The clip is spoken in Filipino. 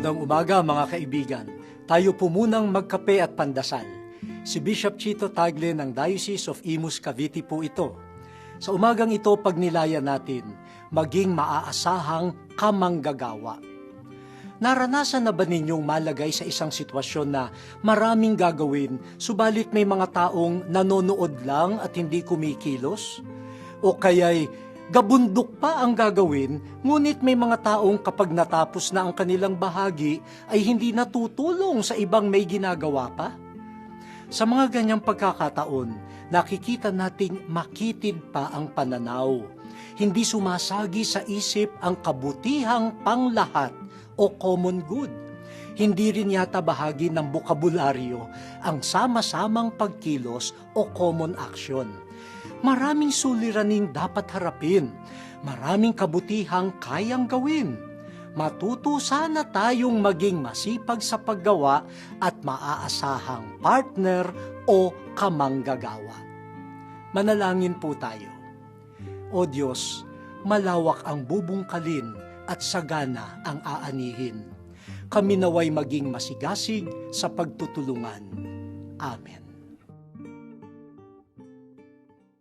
Magandang umaga mga kaibigan. Tayo po munang magkape at pandasal. Si Bishop Chito Tagle ng Diocese of Imus Cavite po ito. Sa umagang ito pagnilayan natin, maging maaasahang kamanggagawa. Naranasan na ba ninyong malagay sa isang sitwasyon na maraming gagawin, subalit may mga taong nanonood lang at hindi kumikilos? O kaya'y gabundok pa ang gagawin, ngunit may mga taong kapag natapos na ang kanilang bahagi ay hindi natutulong sa ibang may ginagawa pa? Sa mga ganyang pagkakataon, nakikita nating makitid pa ang pananaw. Hindi sumasagi sa isip ang kabutihang panglahat o common good. Hindi rin yata bahagi ng bokabularyo ang sama-samang pagkilos o common action. Maraming suliraning dapat harapin, maraming kabutihang kayang gawin. Matuto sana tayong maging masipag sa paggawa at maaasahang partner o kamanggagawa. Manalangin po tayo. O Diyos, malawak ang bubungkalin at sagana ang aanihin. Kami naway maging masigasig sa pagtutulungan. Amen.